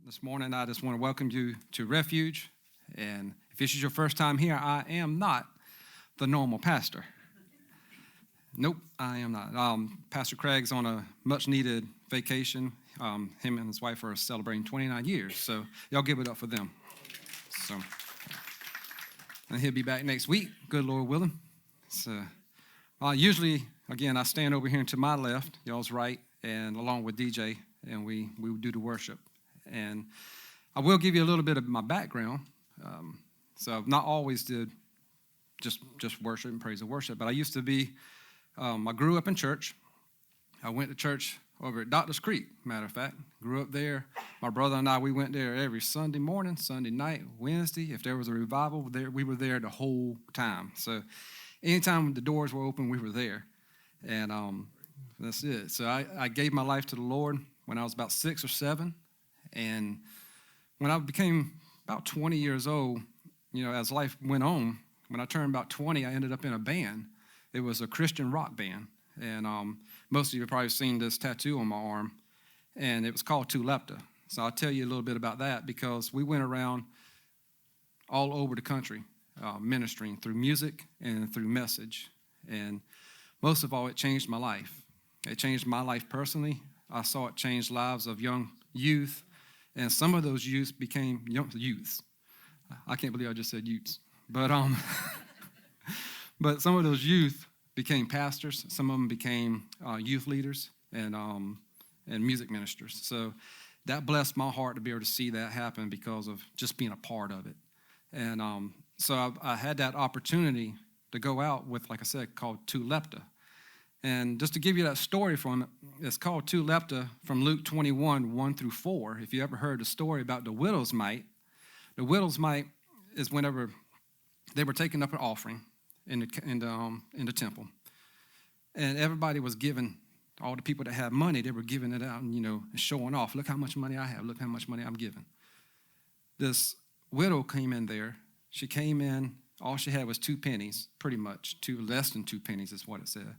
This morning, I just want to welcome you to Refuge. And if this is your first time here, I am not the normal pastor. Nope, I am not. Pastor Craig's on a much-needed vacation. Him and his wife are celebrating 29 years, so y'all give it up for them. So, and he'll be back next week, good Lord willing. So, usually, again, I stand over here to my left, y'all's right, and along with DJ, and we do the worship. And I will give you a little bit of my background. So I've not always did just worship and praise and worship, but I used to be, I grew up in church. I went to church over at Doctors Creek, matter of fact. Grew up there. My brother and I, we went there every Sunday morning, Sunday night, Wednesday. If there was a revival, we were there the whole time. So anytime the doors were open, we were there. And that's it. So I gave my life to the Lord when I was about 6 or 7. And when I became about 20 years old, as life went on, when I turned about 20, I ended up in a band. It was a Christian rock band. And most of you have probably seen this tattoo on my arm. And it was called Tulepta. So I'll tell you a little bit about that because we went around all over the country ministering through music and through message. And most of all, it changed my life. It changed my life personally. I saw it change lives of young youth. And some of those youths became young youths. I can't believe I just said youths. But but some of those youth became pastors. Some of them became youth leaders and music ministers. So that blessed my heart to be able to see that happen because of just being a part of it. And so I had that opportunity to go out with, like I said, called Tulepta. And just to give you that story from it, it's called Tulepta from Luke 21, 1 through 4. If you ever heard the story about the widow's mite is whenever they were taking up an offering in the temple. And everybody was giving, all the people that had money, they were giving it out and, showing off. Look how much money I have. Look how much money I'm giving. This widow came in there. She came in, all she had was 2 pennies, pretty much. Less than 2 pennies is what it said.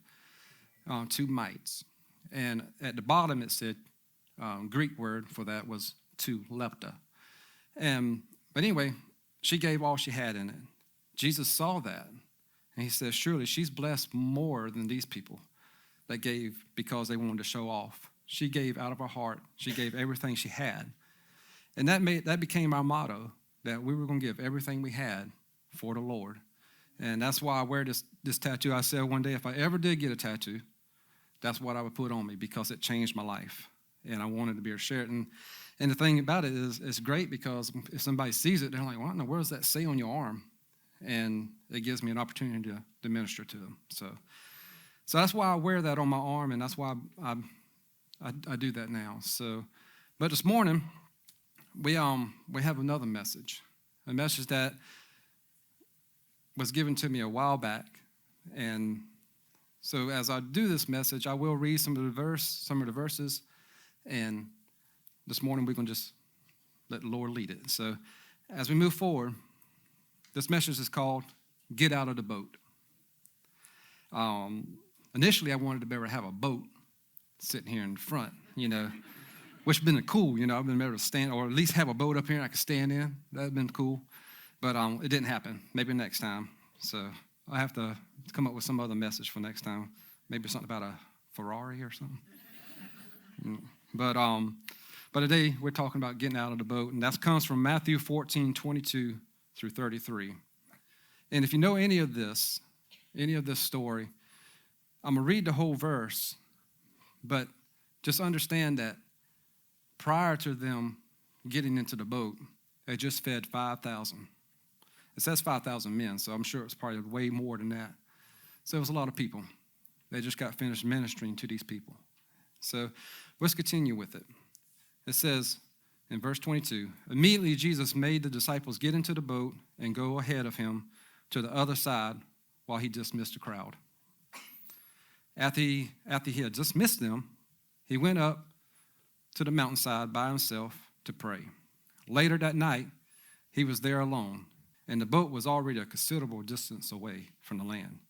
2 mites. And at the bottom it said, Greek word for that was Tulepta. But anyway, she gave all she had in it. Jesus saw that, and he said, surely she's blessed more than these people that gave because they wanted to show off. She gave out of her heart. She gave everything she had. And that became our motto, that we were going to give everything we had for the Lord. And that's why I wear this tattoo. I said one day, if I ever did get a tattoo, that's what I would put on me because it changed my life. And I wanted to be able to share it. And the thing about it is it's great because if somebody sees it, they're like, what in the world does that say on your arm? And it gives me an opportunity to minister to them. So that's why I wear that on my arm, and that's why I do that now. So, but this morning, we have another message, a message that was given to me a while back. And so as I do this message, I will read some of the verses, and this morning we're going to just let the Lord lead it. So as we move forward, this message is called Get Out of the Boat. Initially, I wanted to be able to have a boat sitting here in front, which would have been cool. I've been able to stand, or at least have a boat up here and I could stand in. That would have been cool. But it didn't happen. Maybe next time. So I have to come up with some other message for next time. Maybe something about a Ferrari or something. But today we're talking about getting out of the boat, and that comes from Matthew 14, 22 through 33. And if you know any of this story, I'm going to read the whole verse, but just understand that prior to them getting into the boat, they just fed 5,000. It says 5,000 men, so I'm sure it's probably way more than that. So it was a lot of people. They just got finished ministering to these people. So let's continue with it. It says in verse 22, immediately Jesus made the disciples get into the boat and go ahead of him to the other side while he dismissed the crowd. After he had dismissed them, he went up to the mountainside by himself to pray. Later that night, he was there alone, and the boat was already a considerable distance away from the land,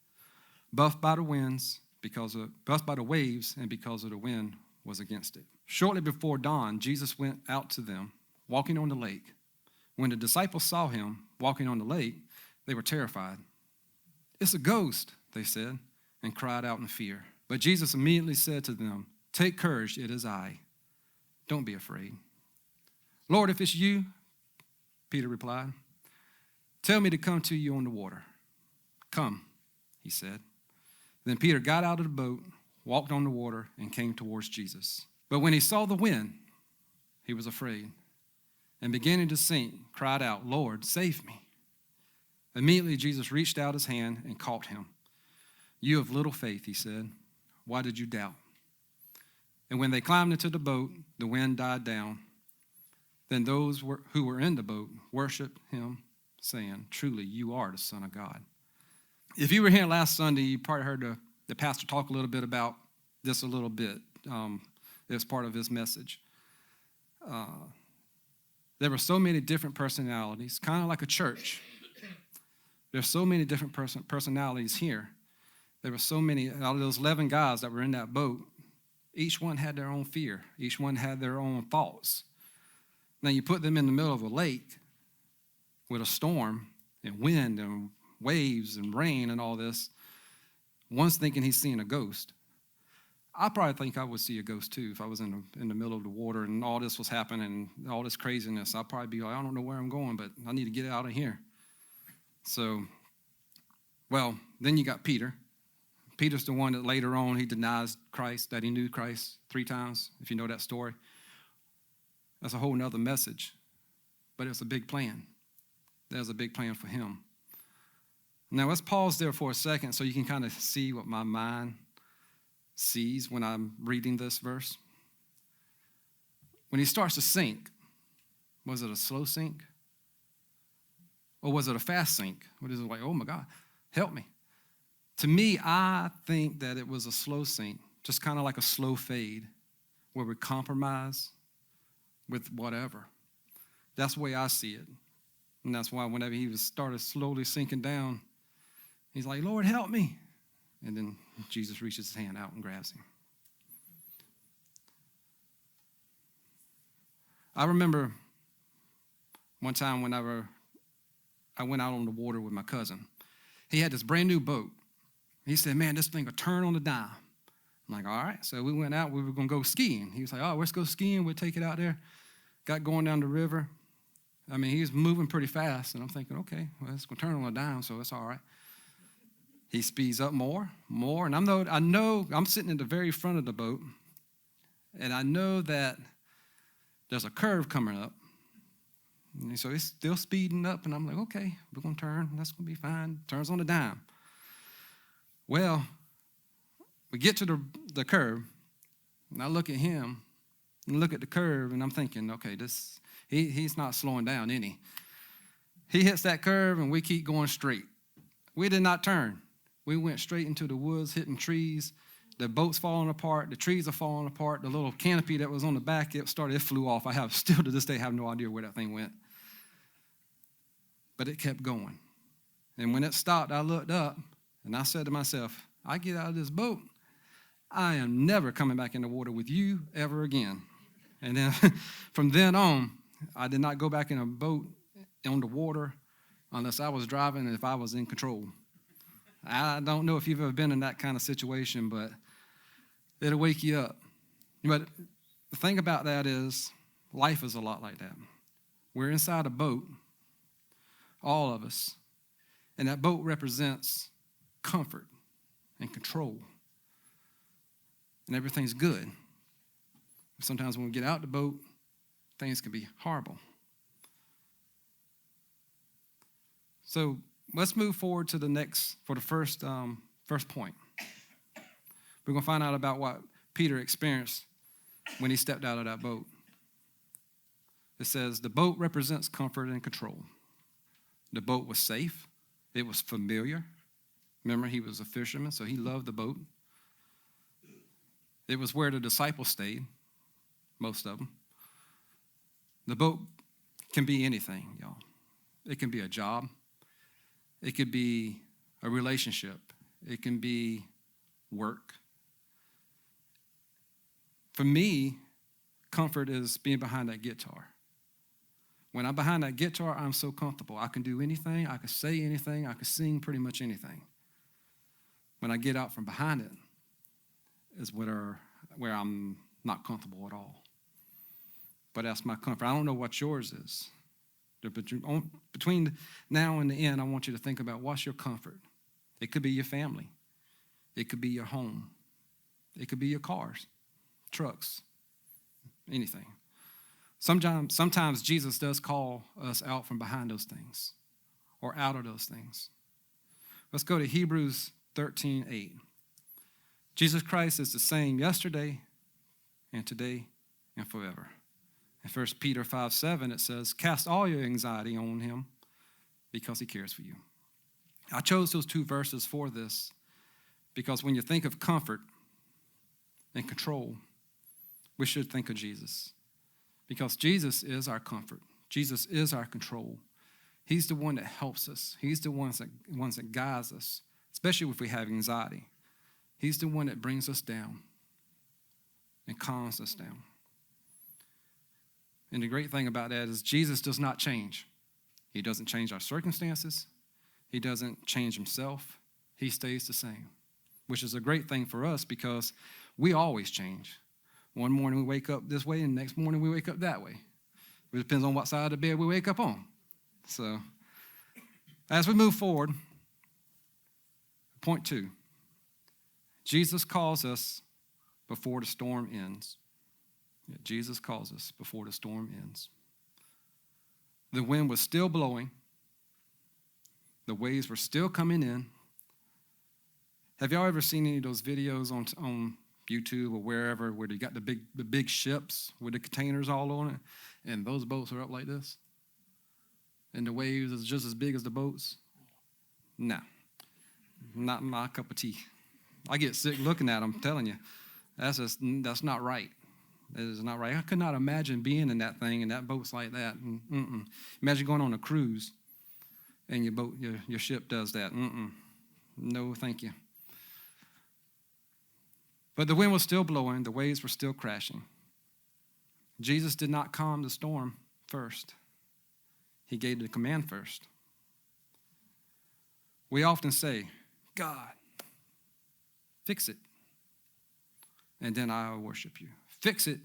buffed by the waves, and because of the wind was against it. Shortly before dawn, Jesus went out to them walking on the lake. When the disciples saw him walking on the lake, they were terrified. "It's a ghost," they said, and cried out in fear. But Jesus immediately said to them, "Take courage, it is I. Don't be afraid." "Lord, if it's you," Peter replied, "tell me to come to you on the water." "Come," he said. Then Peter got out of the boat, walked on the water, and came towards Jesus. But when he saw the wind, he was afraid, and beginning to sink, cried out, "Lord, save me." Immediately Jesus reached out his hand and caught him. "You of little faith," he said, "why did you doubt?" And when they climbed into the boat, the wind died down. Then those who were in the boat worshiped him, saying, "Truly, you are the Son of God." If you were here last Sunday, you probably heard the pastor talk a little bit about this a little bit. It was part of his message. There were so many different personalities, kind of like a church. There's so many different personalities here. There were so many, out of those 11 guys that were in that boat, each one had their own fear. Each one had their own thoughts. Now you put them in the middle of a lake with a storm and wind and waves and rain and all this. One's thinking he's seeing a ghost. I probably think I would see a ghost too if I was in the middle of the water and all this was happening and all this craziness. I'd probably be like, I don't know where I'm going, but I need to get out of here. So, well, then you got Peter. Peter's the one that later on he denies Christ, that he knew Christ 3 times, if you know that story. That's a whole nother message, but it's a big plan. There's a big plan for him. Now, let's pause there for a second so you can kind of see what my mind sees when I'm reading this verse. When he starts to sink, was it a slow sink? Or was it a fast sink? What is it like, oh my God, help me. To me, I think that it was a slow sink, just kind of like a slow fade where we compromise with whatever. That's the way I see it. And that's why whenever he started slowly sinking down, he's like, Lord, help me. And then Jesus reaches his hand out and grabs him. I remember one time when I went out on the water with my cousin. He had this brand new boat. He said, man, this thing will turn on the dime. I'm like, all right. So we went out. We were going to go skiing. He was like, oh, let's go skiing. We'll take it out there. Got going down the river. I mean, he was moving pretty fast. And I'm thinking, okay, well, it's going to turn on a dime, so it's all right. He speeds up more. And I know I'm sitting in the very front of the boat. And I know that there's a curve coming up. And so he's still speeding up. And I'm like, okay, we're going to turn. That's going to be fine. Turns on the dime. Well, we get to the curve, and I look at him and look at the curve, and I'm thinking, okay, he's not slowing down any. He hits that curve, and we keep going straight. We did not turn. We went straight into the woods, hitting trees. The boat's falling apart. The trees are falling apart. The little canopy that was on the back, it flew off. I still to this day have no idea where that thing went. But it kept going. And when it stopped, I looked up, and I said to myself, I get out of this boat, I am never coming back in the water with you ever again. And then from then on, I did not go back in a boat on the water unless I was driving and if I was in control. I don't know if you've ever been in that kind of situation, but it'll wake you up. But the thing about that is life is a lot like that. We're inside a boat, all of us, and that boat represents comfort and control. And everything's good. Sometimes when we get out the boat, things can be horrible. So let's move forward to the first point. We're going to find out about what Peter experienced when he stepped out of that boat. It says, the boat represents comfort and control. The boat was safe. It was familiar. Remember, he was a fisherman, so he loved the boat. It was where the disciples stayed, most of them. The boat can be anything, y'all. It can be a job. It could be a relationship. It can be work. For me, comfort is being behind that guitar. When I'm behind that guitar, I'm so comfortable. I can do anything. I can say anything. I can sing pretty much anything. When I get out from behind it is where I'm not comfortable at all. But that's my comfort. I don't know what yours is. But between now and the end, I want you to think about what's your comfort. It could be your family. It could be your home. It could be your cars, trucks, anything. Sometimes Jesus does call us out from behind those things or out of those things. Let's go to Hebrews 13:8. Jesus Christ is the same yesterday and today and forever. In 1 Peter 5:7, it says, cast all your anxiety on him because he cares for you. I chose those two verses for this because when you think of comfort and control, we should think of Jesus. Because Jesus is our comfort. Jesus is our control. He's the one that helps us. He's the ones that guides us, especially if we have anxiety. He's the one that brings us down and calms us down. And the great thing about that is Jesus does not change. He doesn't change our circumstances. He doesn't change himself. He stays the same, which is a great thing for us because we always change. One morning we wake up this way and the next morning we wake up that way. It depends on what side of the bed we wake up on. So as we move forward, point 2, Jesus calls us before the storm ends. Jesus calls us before the storm ends. The wind was still blowing. The waves were still coming in. Have y'all ever seen any of those videos on YouTube or wherever where they got the big ships with the containers all on it, and those boats are up like this? And the waves is just as big as the boats? No, not my cup of tea. I get sick looking at them, I'm telling you. That's not right. That is not right. I could not imagine being in that thing and that boat's like that. Imagine going on a cruise and your ship does that. No, thank you. But the wind was still blowing. The waves were still crashing. Jesus did not calm the storm first. He gave the command first. We often say, God, fix it, and then I will worship you. Fix it,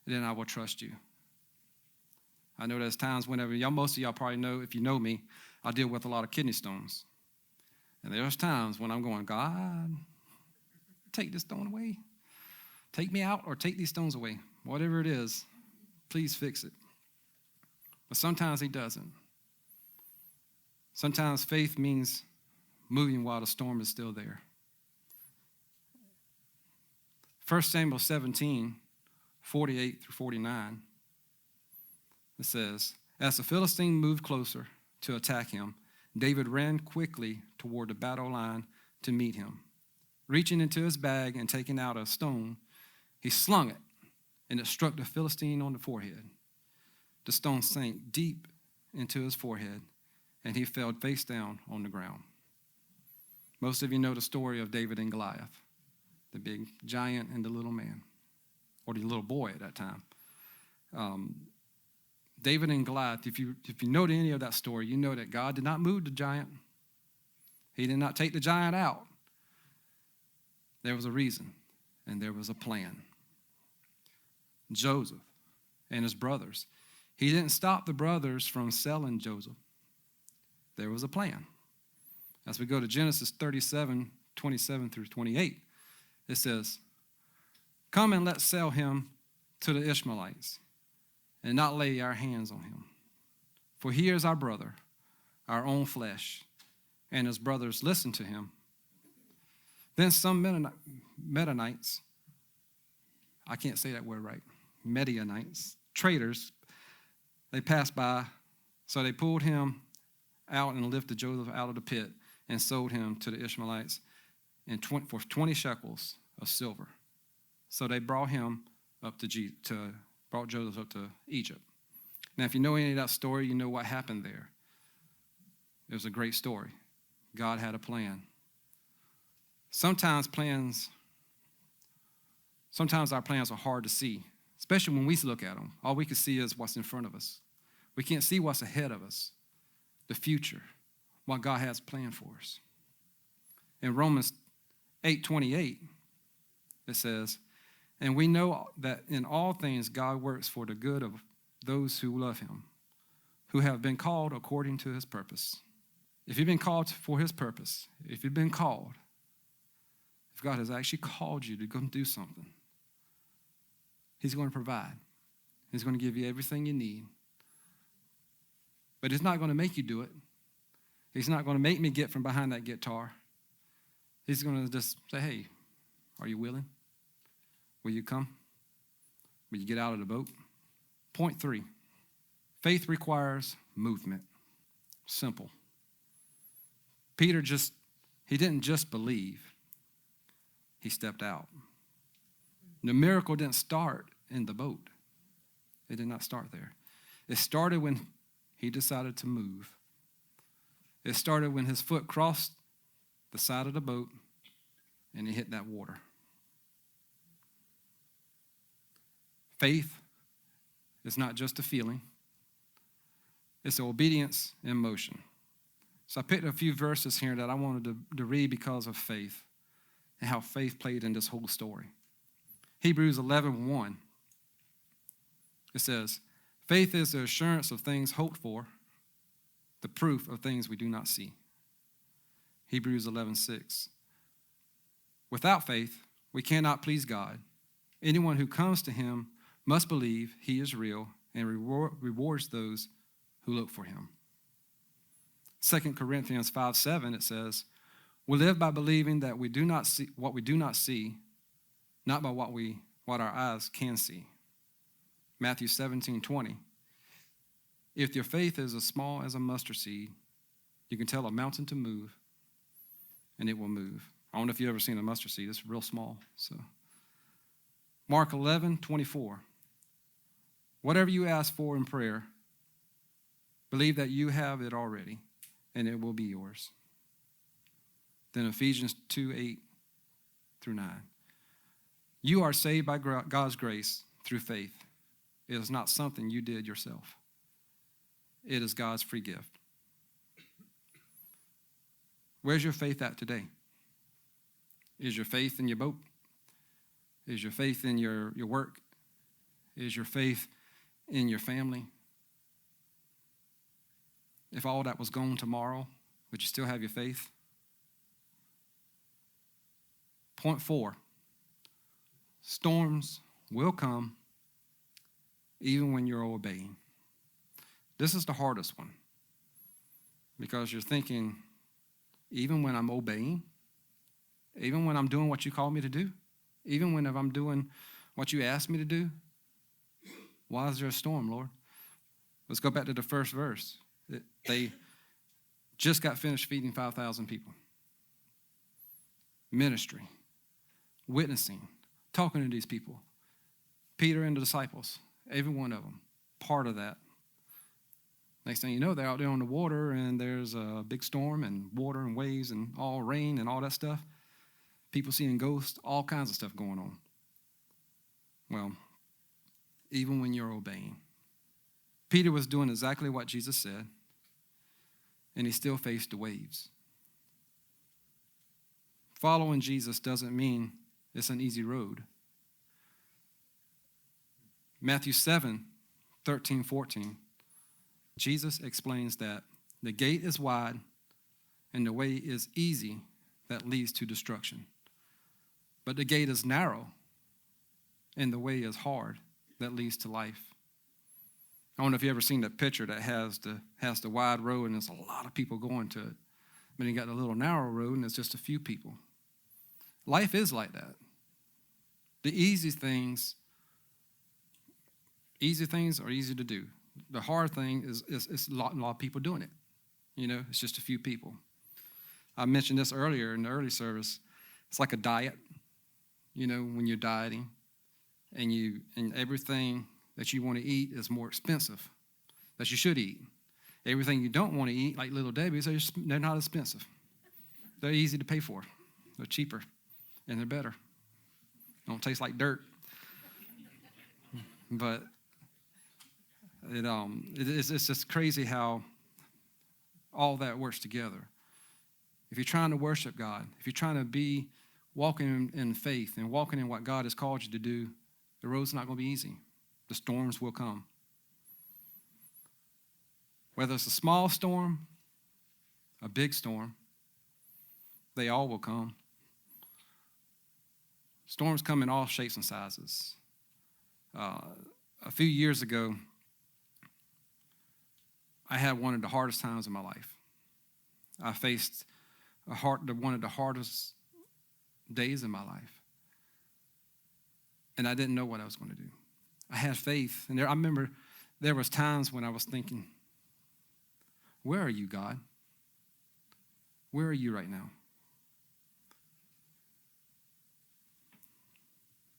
and then I will trust you. I know there's times whenever most of y'all probably know, if you know me, I deal with a lot of kidney stones. And there's times when I'm going, God, take this stone away. Take me out or take these stones away. Whatever it is, please fix it. But sometimes he doesn't. Sometimes faith means moving while the storm is still there. 1 Samuel 17, 48 through 49, it says, as the Philistine moved closer to attack him, David ran quickly toward the battle line to meet him. Reaching into his bag and taking out a stone, he slung it, and it struck the Philistine on the forehead. The stone sank deep into his forehead, and he fell face down on the ground. Most of you know the story of David and Goliath, the big giant and the little man, or the little boy at that time. David and Goliath, if you know any of that story, you know that God did not move the giant. He did not take the giant out. There was a reason, and there was a plan. Joseph and his brothers. He didn't stop the brothers from selling Joseph. There was a plan. As we go to Genesis 37, 27 through 28, it says, come and let's sell him to the Ishmaelites and not lay our hands on him. For he is our brother, our own flesh. And his brothers listened to him. Then some Midianites, I can't say that word right, Midianites, traitors, they passed by, so they pulled him out and lifted Joseph out of the pit and sold him to the Ishmaelites for 20 shekels of silver. So they brought brought Joseph up to Egypt. Now, if you know any of that story, you know what happened there. It was a great story. God had a plan. Sometimes our plans are hard to see, especially when we look at them. All we can see is what's in front of us. We can't see what's ahead of us, the future, what God has planned for us. In Romans 8:28, it says, and we know that in all things God works for the good of those who love him, who have been called according to his purpose. If you've been called for his purpose, if you've been called, if God has actually called you to go and do something, he's going to provide. He's going to give you everything you need. But he's not going to make you do it. He's not going to make me get from behind that guitar. He's going to just say, hey, are you willing? Will you come? Will you get out of the boat? Point 3, faith requires movement. Simple. Peter he didn't just believe. He stepped out. The miracle didn't start in the boat. It did not start there. It started when he decided to move. It started when his foot crossed the side of the boat and he hit that water. Faith is not just a feeling. It's obedience in motion. So I picked a few verses here that I wanted to read because of faith and how faith played in this whole story. Hebrews 11:1. It says, faith is the assurance of things hoped for, the proof of things we do not see. Hebrews 11:6. Without faith, we cannot please God. Anyone who comes to him must believe he is real and rewards those who look for him. 2 Corinthians 5:7, it says, we live by believing that we do not see what we do not see, not by what our eyes can see. Matthew 17:20. If your faith is as small as a mustard seed, you can tell a mountain to move, and it will move. I don't know if you've ever seen a mustard seed. It's real small. So, Mark 11:24. Whatever you ask for in prayer, believe that you have it already, and it will be yours. Then Ephesians 2:8 through 9. You are saved by God's grace through faith. It is not something you did yourself. It is God's free gift. Where's your faith at today? Is your faith in your boat? Is your faith in your work? Is your faith in your family? If all that was gone tomorrow, would you still have your faith? Point 4, storms will come even when you're obeying. This is the hardest one because you're thinking, even when I'm obeying, even when I'm doing what you call me to do, even when I'm doing what you asked me to do, why is there a storm, Lord? Let's go back to the first verse. They just got finished feeding 5,000 people. Ministry, witnessing, talking to these people. Peter and the disciples, every one of them, part of that. Next thing you know, they're out there on the water and there's a big storm and water and waves and all rain and all that stuff. People seeing ghosts, all kinds of stuff going on. Well, even when you're obeying. Peter was doing exactly what Jesus said, and he still faced the waves. Following Jesus doesn't mean it's an easy road. Matthew 7:13-14. Jesus explains that the gate is wide and the way is easy that leads to destruction. But the gate is narrow and the way is hard that leads to life. I don't know if you've ever seen that picture that has the wide road and there's a lot of people going to it. But you got the little narrow road and it's just a few people. Life is like that. The easy things are easy to do. The hard thing is a lot of people doing it. You know, it's just a few people. I mentioned this earlier in the early service. It's like a diet. You know, when you're dieting and everything that you want to eat is more expensive that you should eat. Everything you don't want to eat, like Little Debbie's, they're not expensive. They're easy to pay for. They're cheaper and they're better. Don't taste like dirt. But It's just crazy how all that works together. If you're trying to worship God, if you're trying to be walking in faith and walking in what God has called you to do, the road's not going to be easy. The storms will come. Whether it's a small storm, a big storm, they all will come. Storms come in all shapes and sizes. A few years ago, I had one of the hardest times of my life. I faced one of the hardest days in my life. And I didn't know what I was going to do. I had faith. And I remember there was times when I was thinking, where are you, God? Where are you right now?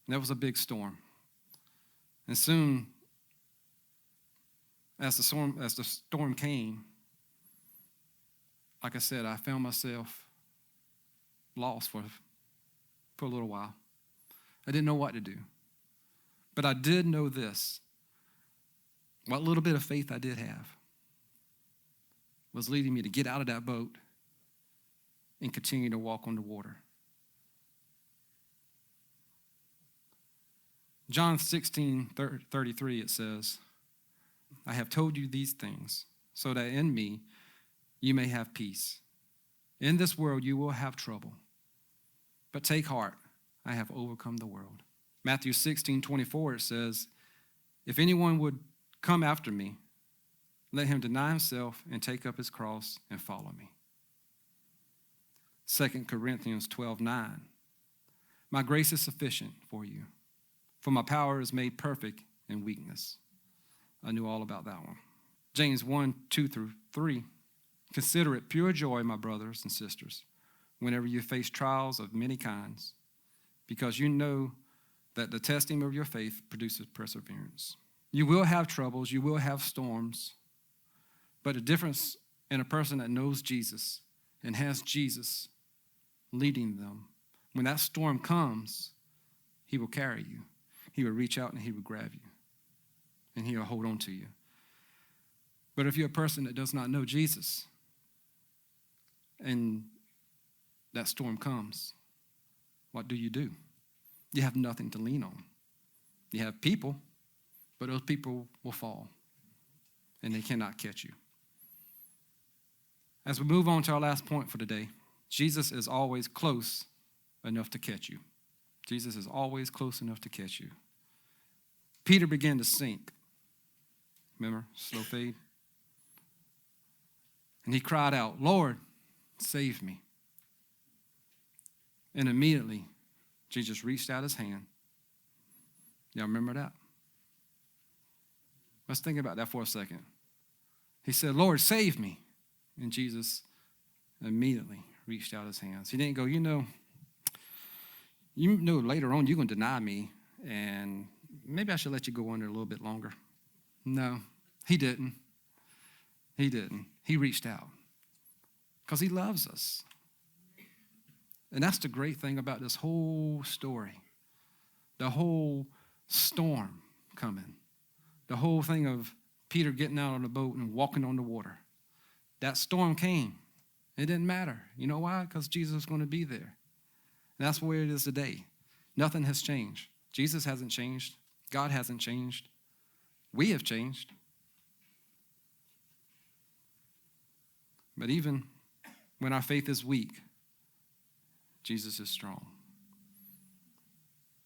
And that was a big storm. And soon, as the storm came, like I said, I found myself lost for a little while. I didn't know what to do. But I did know this. What little bit of faith I did have was leading me to get out of that boat and continue to walk on the water. John 16:33, it says, I have told you these things so that in me you may have peace. In this world you will have trouble, but take heart, I have overcome the world. Matthew 16:24, it says, if anyone would come after me, let him deny himself and take up his cross and follow me. 2 Corinthians 12:9, my grace is sufficient for you, for my power is made perfect in weakness. I knew all about that one. James 1:2-3, consider it pure joy, my brothers and sisters, whenever you face trials of many kinds, because you know that the testing of your faith produces perseverance. You will have troubles, you will have storms, but the difference in a person that knows Jesus and has Jesus leading them, when that storm comes, he will carry you. He will reach out and he will grab you, and he will hold on to you. But if you're a person that does not know Jesus, and that storm comes, what do? You have nothing to lean on. You have people, but those people will fall, and they cannot catch you. As we move on to our last point for today, Jesus is always close enough to catch you. Jesus is always close enough to catch you. Peter began to sink. Remember, slow fade? And he cried out, Lord, save me. And immediately, Jesus reached out his hand. Y'all remember that? Let's think about that for a second. He said, Lord, save me. And Jesus immediately reached out his hands. He didn't go, you know later on you're going to deny me, and maybe I should let you go under a little bit longer. No, he didn't. He didn't. He reached out because he loves us. And that's the great thing about this whole story. The whole storm coming. The whole thing of Peter getting out on the boat and walking on the water. That storm came. It didn't matter. You know why? Because Jesus was going to be there. And that's where it is today. Nothing has changed. Jesus hasn't changed. God hasn't changed. We have changed. But even when our faith is weak, Jesus is strong.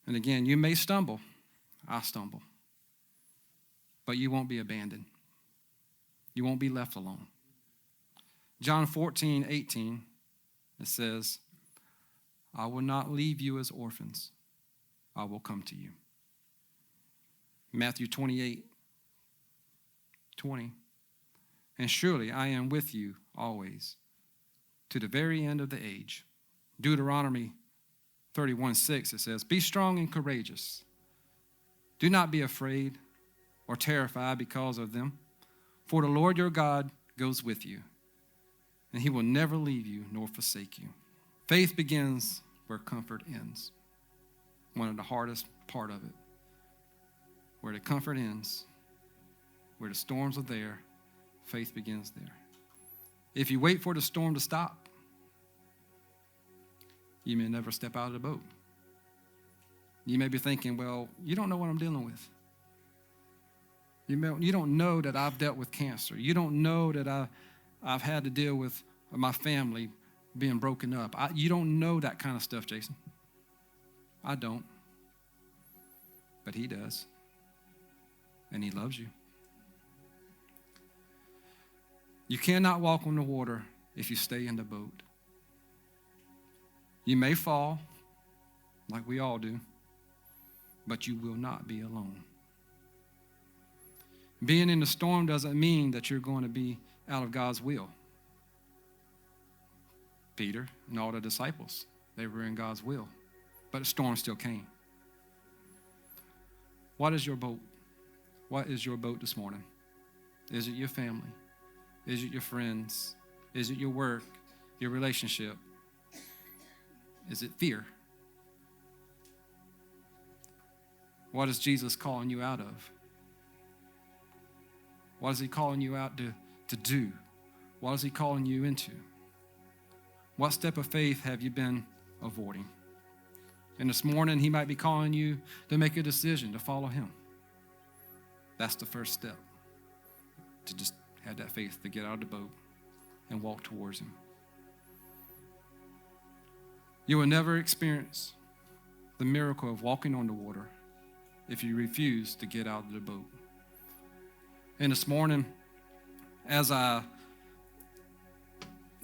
And again, you may stumble. I stumble. But you won't be abandoned. You won't be left alone. John 14:18, it says, I will not leave you as orphans. I will come to you. Matthew 28:20, and surely I am with you always, to the very end of the age. Deuteronomy 31:6, it says, be strong and courageous. Do not be afraid or terrified because of them, for the Lord your God goes with you, and he will never leave you nor forsake you. Faith begins where comfort ends. One of the hardest part of it. Where the comfort ends, Where the storms are there, faith begins there. If you wait for the storm to stop, you may never step out of the boat. You may be thinking, well, you don't know what I'm dealing with. You don't know that I've dealt with cancer. You don't know that I've had to deal with my family being broken up. You don't know that kind of stuff, Jason. I don't. But he does. And he loves you. You cannot walk on the water if you stay in the boat. You may fall, like we all do, but you will not be alone. Being in the storm doesn't mean that you're going to be out of God's will. Peter and all the disciples, they were in God's will, but the storm still came. What is your boat? What is your boat this morning? Is it your family? Is it your friends? Is it your work, your relationship? Is it fear? What is Jesus calling you out of? What is he calling you out to do? What is he calling you into? What step of faith have you been avoiding? And this morning, he might be calling you to make a decision to follow him. That's the first step, to just have that faith to get out of the boat and walk towards him. You will never experience the miracle of walking on the water if you refuse to get out of the boat. And this morning, as I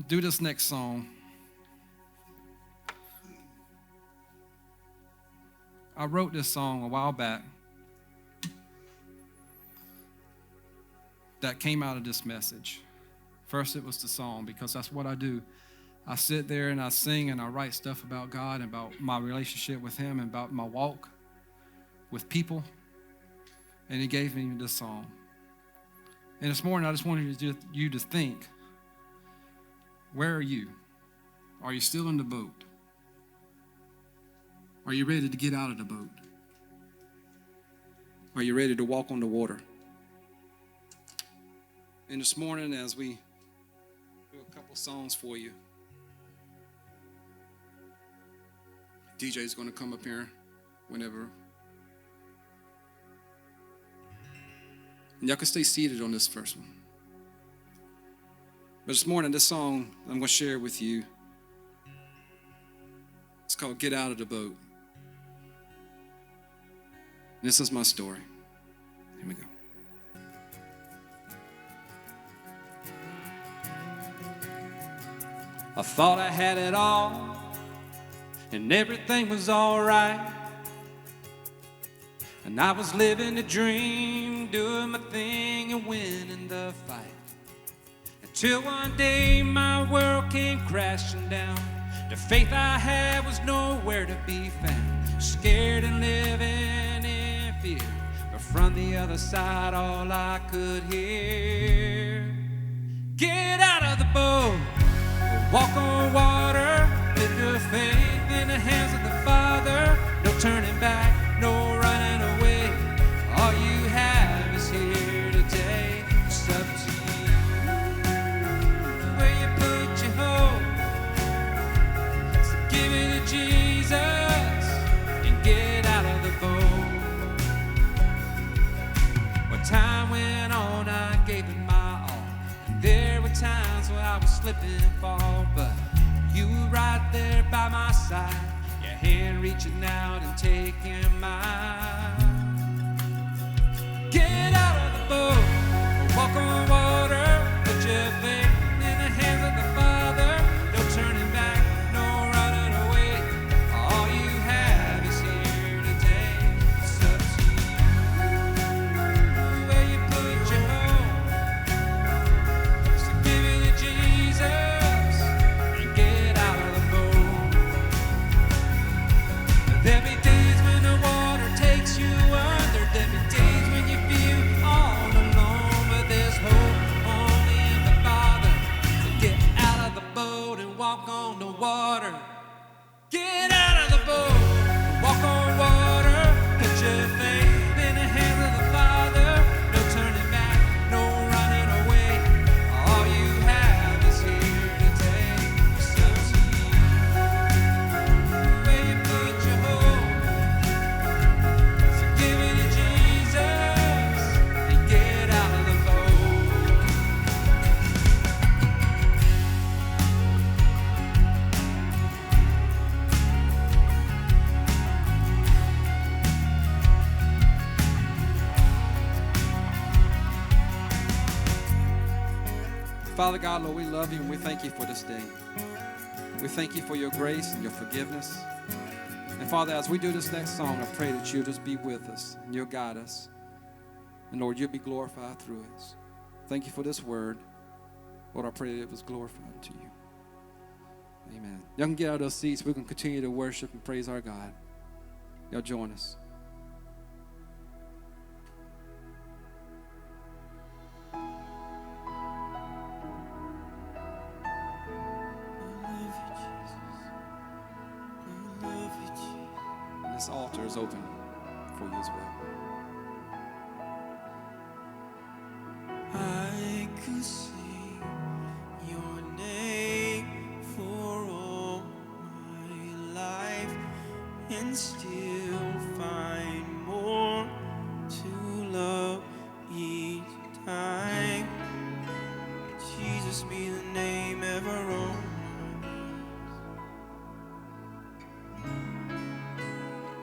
do this next song, I wrote this song a while back that came out of this message. First, it was the song, because that's what I do. I sit there and I sing and I write stuff about God and about my relationship with him and about my walk with people. And he gave me this song. And this morning, I just wanted you to think, where are you? Are you still in the boat? Are you ready to get out of the boat? Are you ready to walk on the water? And this morning, as we do a couple songs for you, DJ's going to come up here whenever. And y'all can stay seated on this first one. But this morning, this song I'm going to share with you, it's called Get Out of the Boat. And this is my story. Here we go. I thought I had it all, and everything was all right. And I was living a dream, doing my thing and winning the fight. Until one day my world came crashing down. The faith I had was nowhere to be found. Scared and living in fear, but from the other side all I could hear: get out of the boat, walk on water, live your faith in the hands of the Father. No turning back, no running away. All you have is here today. It's up to you where you put your hope. So give it to Jesus and get out of the boat. When time went on, I gave it my all. And there were times where I was slip and fall, but you were right there by my side, your hand reaching out and taking mine. Get out of the boat, walk on water, put your faith in the hands of the Father. No turning back, no running away. All you have is here today. It's up to you where you put your hope. So give it to Jesus and get out of the boat. There'll be days when the water takes you under. There'll be days when you feel all alone, but there's hope on Father God, Lord, we love you and we thank you for this day. We thank you for your grace and your forgiveness. And Father, as we do this next song, I pray that you'll just be with us and you'll guide us. And Lord, you'll be glorified through us. Thank you for this word. Lord, I pray that it was glorified to you. Amen. Y'all can get out of those seats. We can continue to worship and praise our God. Y'all join us. This altar is open for you as well. I could sing your name for all my life and still find more to love each time. Jesus be the name ever on.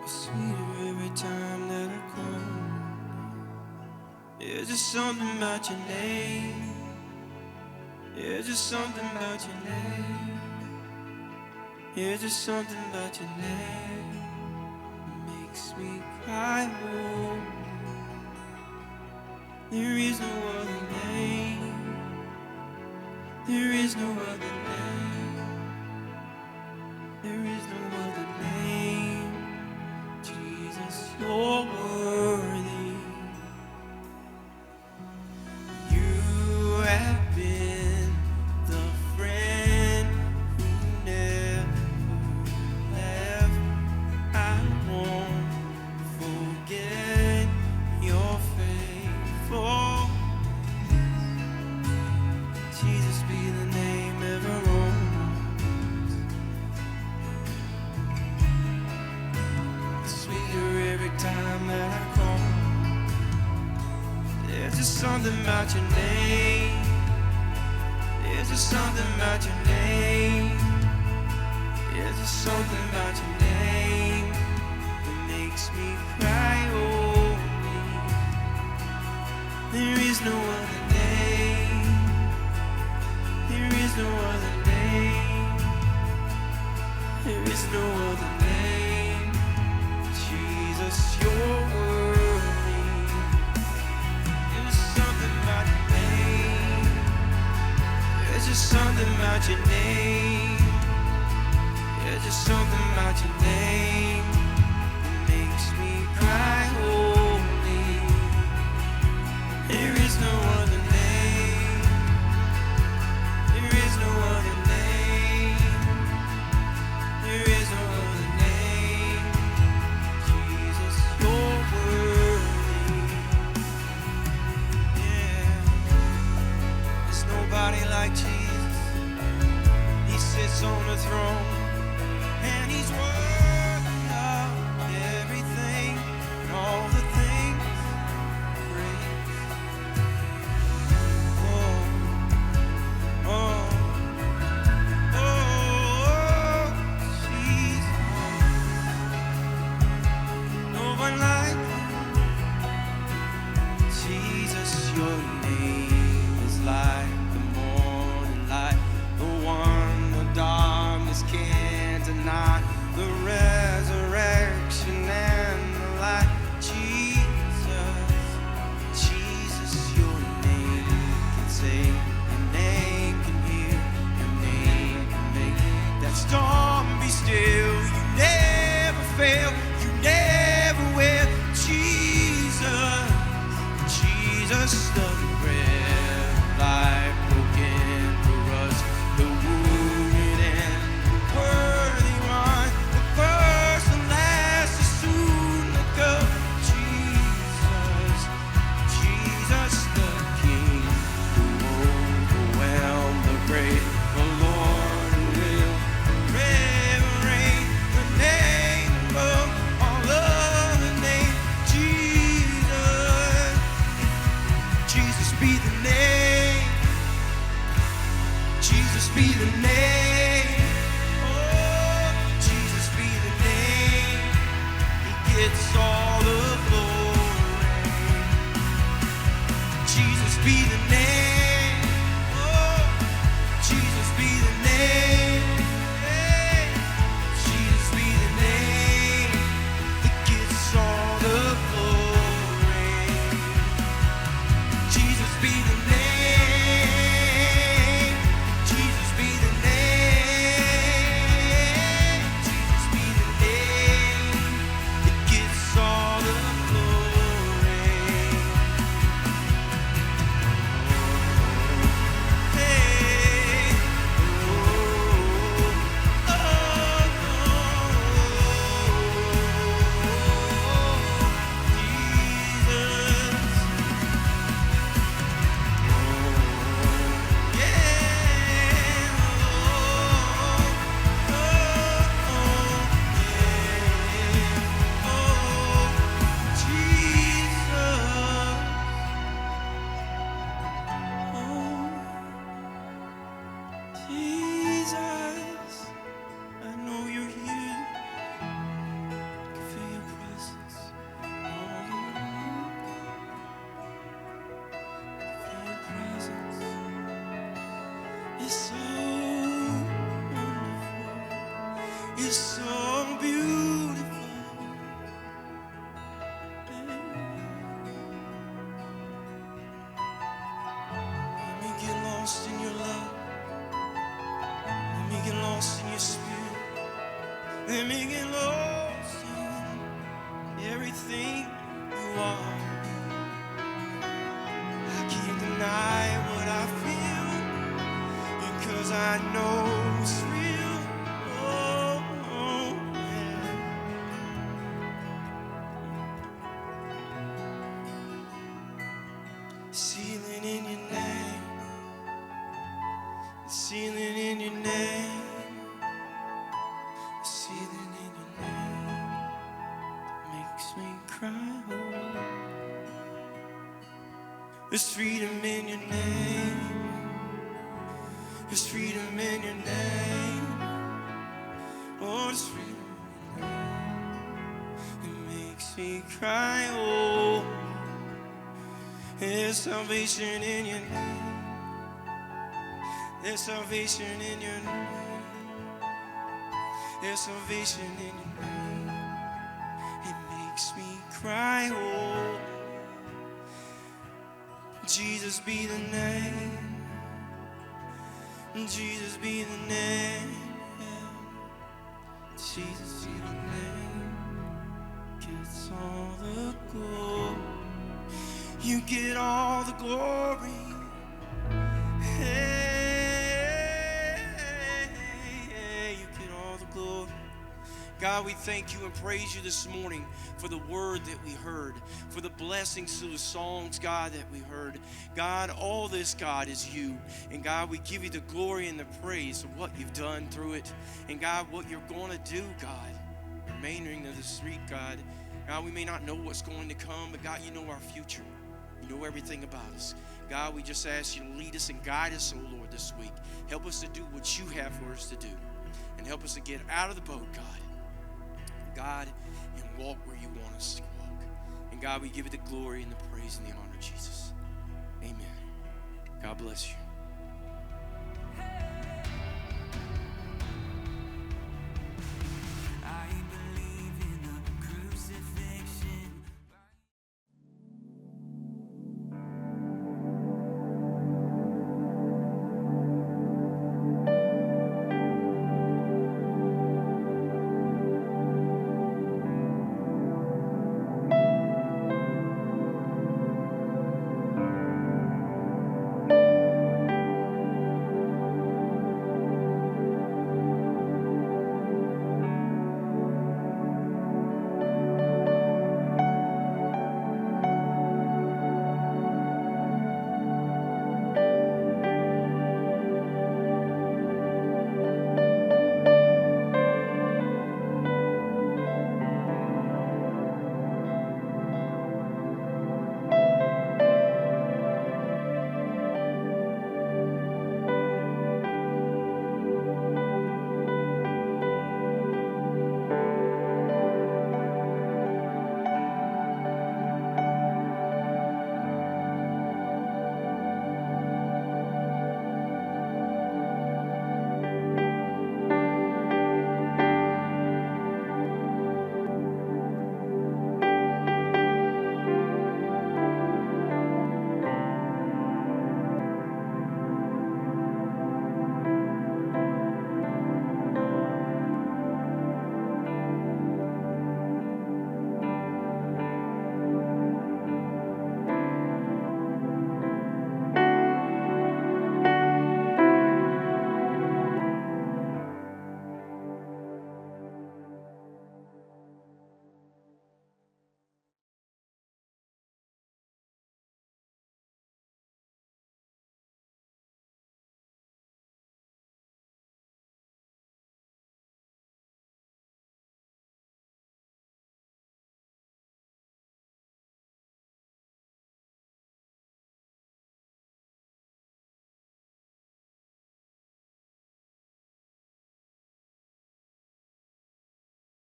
Sweeter every time that I call. There's just something about your name. There's just something about your name. There's just something about your name that makes me cry. Oh, there is no other name. There is no other name. There is no other name. Jesus, you're worthy. You have been the friend who never left. I won't forget your faithful. Jesus be the name ever on. Sweeter every time that I call. There's just something about your name. There's just something about your name. There's just something about your name that makes me cry. Oh, there is no other name. There is no other name. There is no other name. Jesus, you're worthy. There's something about your name. There's just something about your name. There's just something about your name that makes me cry. Holy. There is no other name. There is no other name. There is no other name. Jesus, you're worthy. Yeah. There's nobody like Jesus. He sits on the throne, and he's worthy of everything and all the things. Praise. Oh, oh, oh, Jesus. No one like you. Jesus, your name is like the morning light, the one the darkness can't deny, the resurrection and the light. Jesus, Jesus, your name can save, your name can heal, your name can make that storm be still. You never fail, you never will. Jesus, Jesus, the bread of life broken for us, the wounded and the worthy one, the first and last is soon to come. Jesus, Jesus, the King who overwhelmed the great, the Lord who will forever reign, the name above all other names. Jesus, Jesus be the name. Jesus be the name. Oh, Jesus be the name. He gets all the glory. Jesus be the name. Oh, It's so wonderful. It's so beautiful. Let me get lost in your love. Let me get lost in your spirit. Let me get lost in everything you are. I can't deny what I feel because I know it's real. Oh, yeah. Sealing in your name. Sealing in your name. Sealing in your name makes me cry. Oh. There's freedom in your name. There's freedom in your name. Oh, there's freedom in your name. It makes me cry. Oh, there's salvation in your name. There's salvation in your name. There's salvation in your name. It makes me cry. Oh, Jesus be the name. Jesus be the name. Jesus be the name. Gets all the glory. You get all the glory. Hey, you get all the glory. God, we thank you and praise you this morning for the word that we heard, for the blessings through the songs, God, that we heard. God, all this, God, is you. And God, we give you the glory and the praise of what you've done through it. And God, what you're going to do, God, remaining of the street, God. God, we may not know what's going to come, but God, you know our future. You know everything about us. God, we just ask you to lead us and guide us, oh Lord, this week. Help us to do what you have for us to do. And help us to get out of the boat, God, and walk where you want us to walk. And God, we give you the glory and the praise and the honor, Jesus. Amen. God bless you.